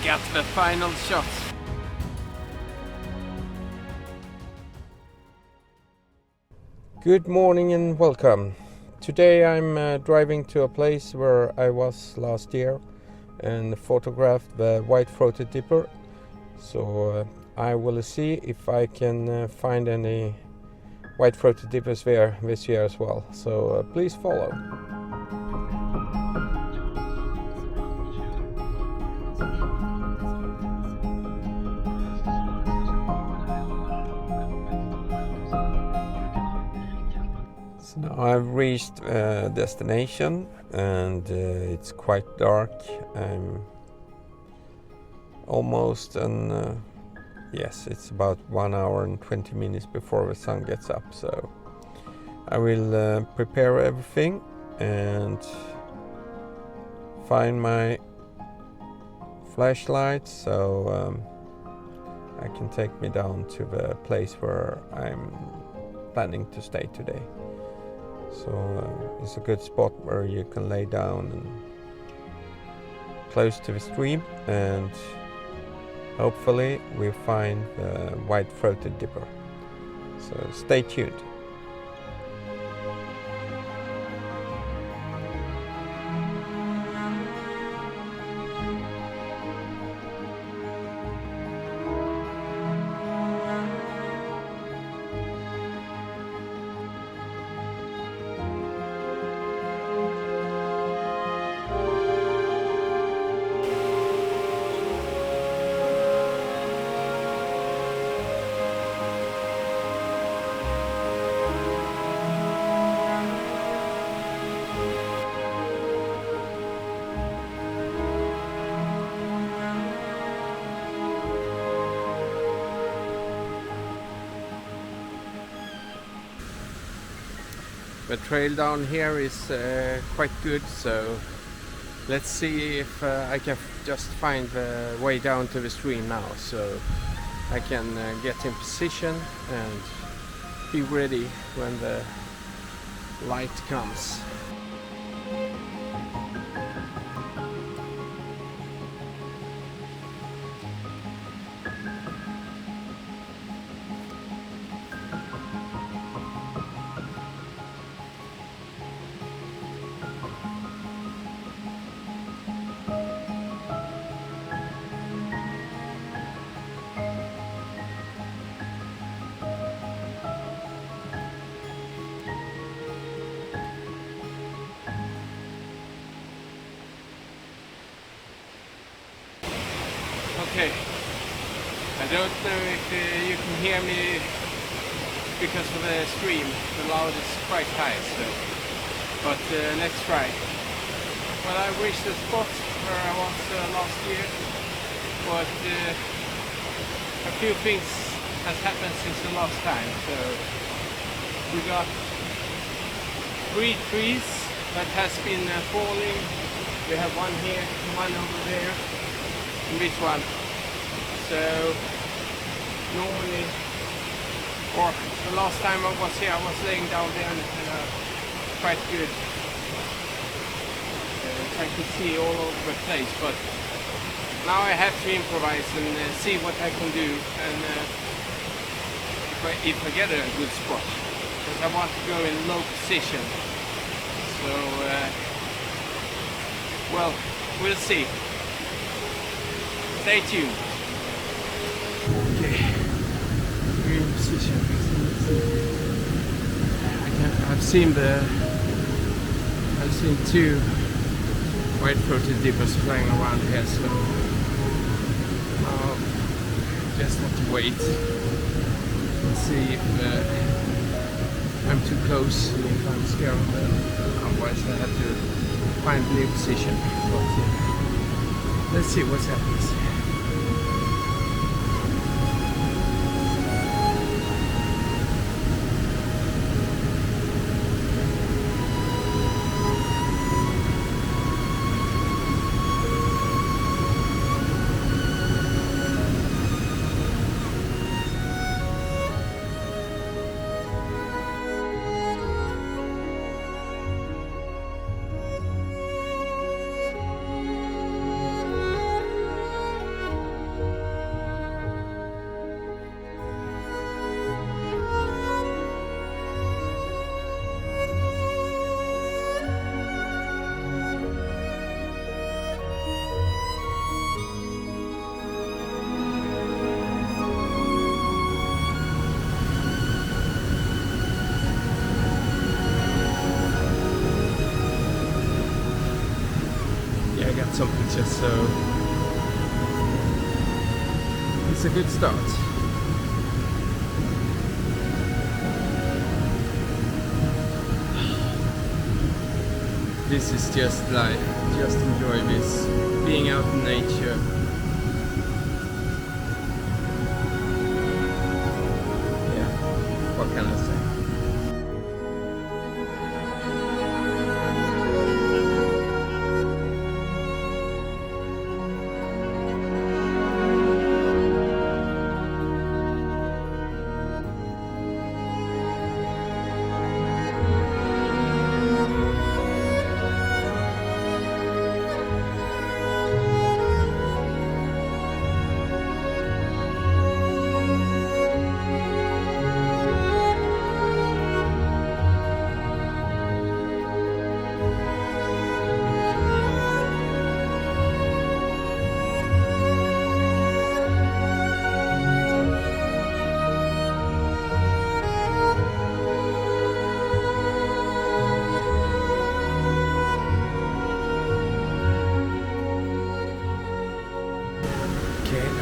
got the final shot. Good morning and welcome. Today I'm driving to a place where I was last year and photographed the white-throated dipper. So I will see if I can find any white-throated dippers there this year as well. So please follow. So now I've reached destination and it's quite dark. I'm almost yes, it's about 1 hour and 20 minutes before the sun gets up. So I will prepare everything and find my flashlight so I can take me down to the place where I'm planning to stay today. So it's a good spot where you can lay down and close to the stream, and hopefully we'll find the white-throated dipper. So stay tuned. The trail down here is quite good, so let's see if I can just find the way down to the stream now, so I can get in position and be ready when the light comes. Okay, I don't know if you can hear me because of the stream. The loud is quite high, so but let's try. Well, I reached the spot where I was last year, but a few things has happened since the last time. So we got 3 trees that has been falling. We have one here, one over there, and this one. So normally, or the last time I was here, I was laying down there and quite good. I could see all over the place, but now I have to improvise and see what I can do, and if I get a good spot, because I want to go in low position. So well, we'll see. Stay tuned. Okay, we're in position. I've seen 2 white-throated dippers flying around here, so I'll just have to wait and see if I'm too close, if I'm scared of them. Otherwise I have to find a new position. But let's see what happens. quite some pictures, so it's a good start. This is just life. Just enjoy this. Being out in nature. Yeah, what can I say?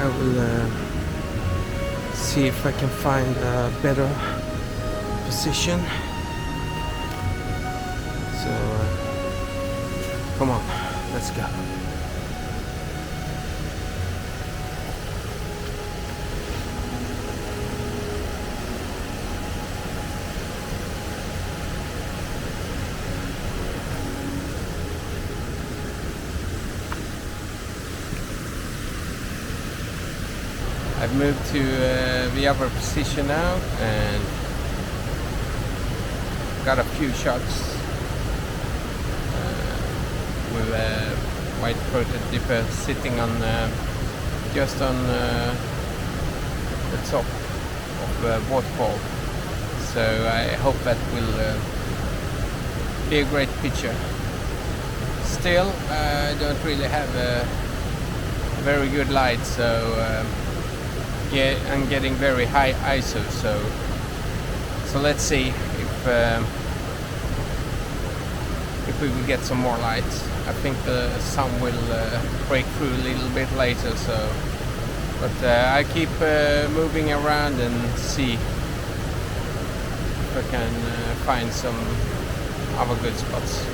I will see if I can find a better position. So come on, let's go. I've moved to the other position now and got a few shots with a white-throated dipper sitting on just on the top of the waterfall. So I hope that will be a great picture. Still, I don't really have a very good light, so yeah, I'm getting very high ISO, so let's see if we will get some more light. I think the sun will break through a little bit later, so but I keep moving around and see if I can find some other good spots.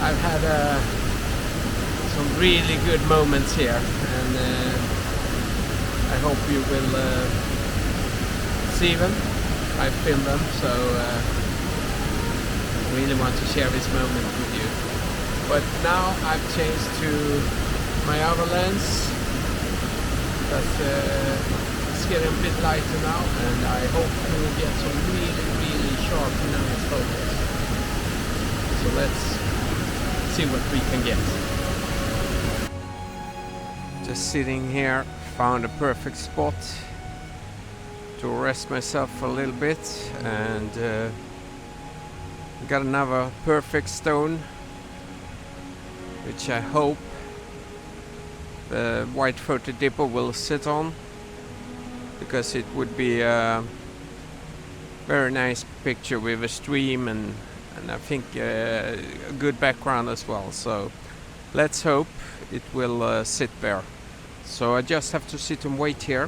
I've had some really good moments here, and I hope you will see them. I filmed them, so I really want to share this moment with you. But now I've changed to my other lens. It's getting a bit lighter now, and I hope you will get some really sharp nice photos. So let's see what we can get. Just sitting here, found a perfect spot to rest myself for a little bit, and got another perfect stone, which I hope the white photo dipper will sit on, because it would be a very nice picture with a stream and I think a good background as well. So let's hope it will sit there. So I just have to sit and wait here.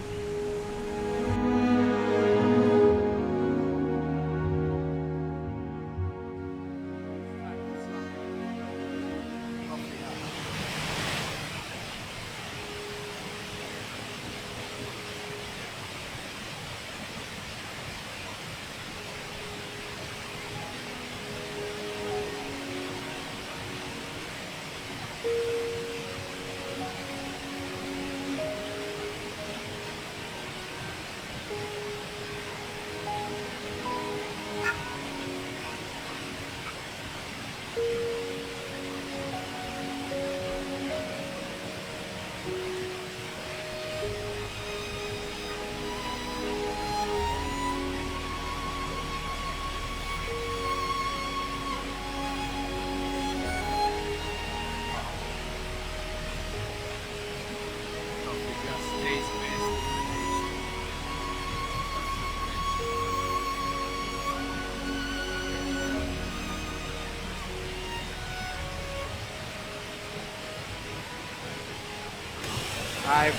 I've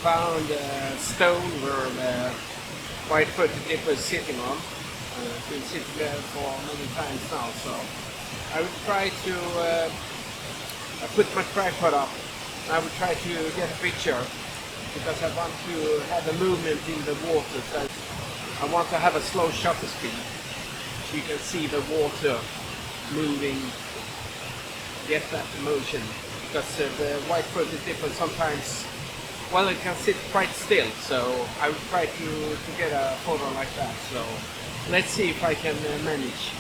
found a stone where the white photo dipper is sitting on. It's been sitting there for many times now, so I will try to I put my tripod up. I will try to get a picture, because I want to have a movement in the water. So I want to have a slow shutter speed, so you can see the water moving, get that motion. Because the white photo dipper sometimes, well, it can sit quite still. So I will try to get a photo like that. So let's see if I can manage.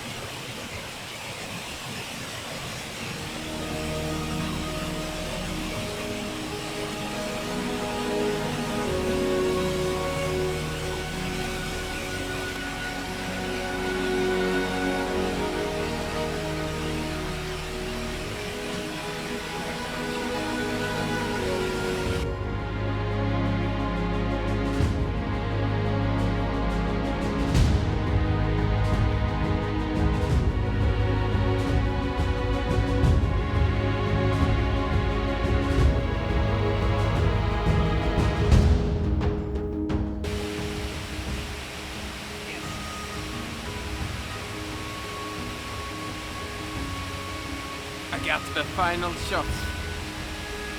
I got the final shot,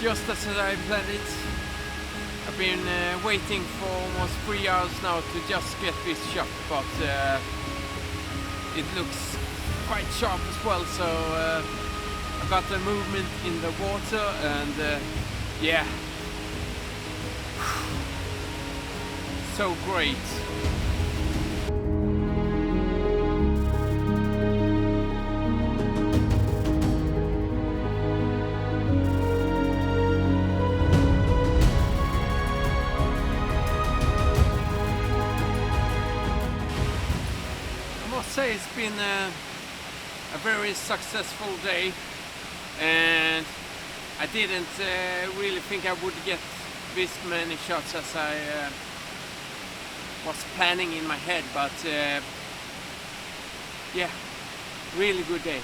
just as I planned it. I've been waiting for almost 3 hours now to just get this shot, but it looks quite sharp as well. So I got the movement in the water, and yeah, so great. Say it's been a very successful day, and I didn't really think I would get this many shots as I was planning in my head, but yeah, really good day.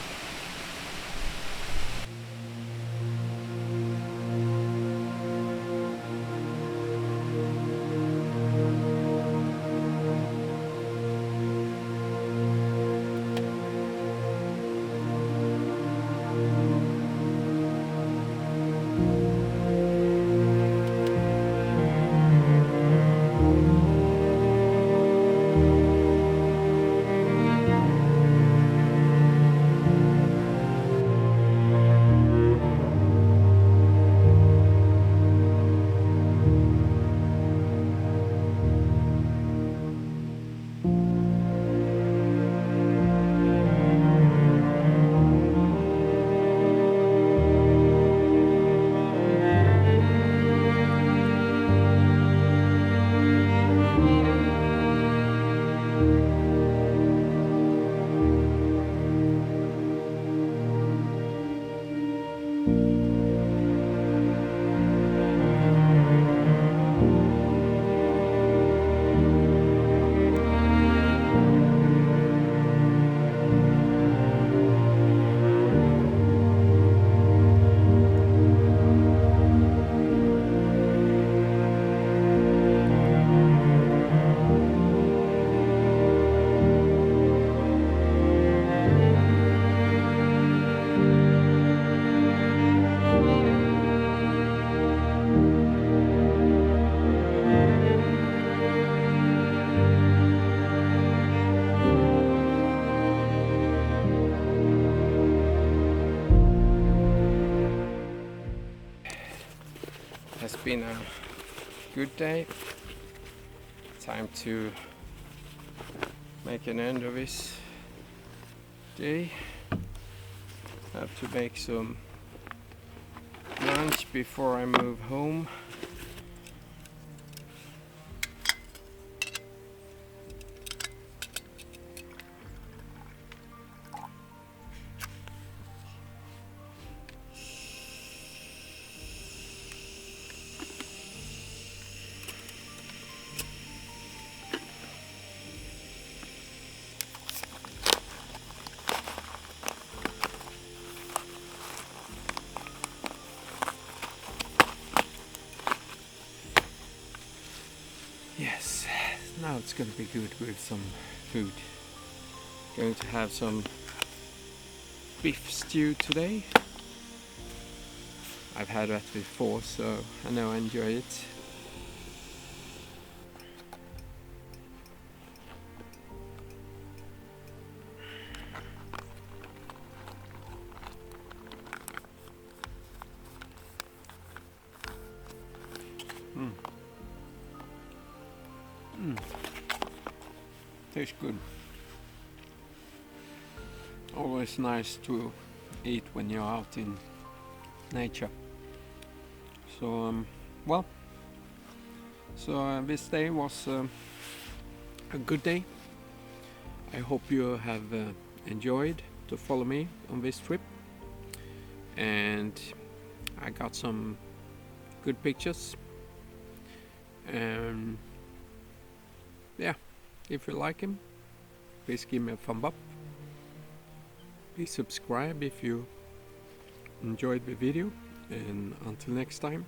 been a good day. Time to make an end of this day. Have to make some lunch before I move home. Yes, now it's gonna be good with some food. Going to have some beef stew today. I've had that before, so I know I enjoy it. Tastes good. Always nice to eat when you're out in nature. So this day was a good day. I hope you have enjoyed to follow me on this trip, and I got some good pictures. And yeah, if you like him, please give me a thumb up. Please subscribe if you enjoyed the video, and until next time,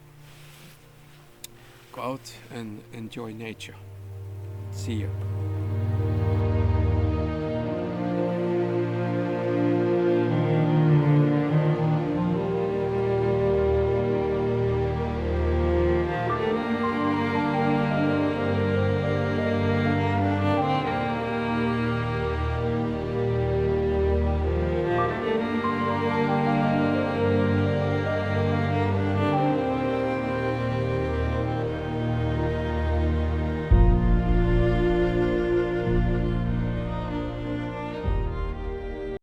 go out and enjoy nature. See ya.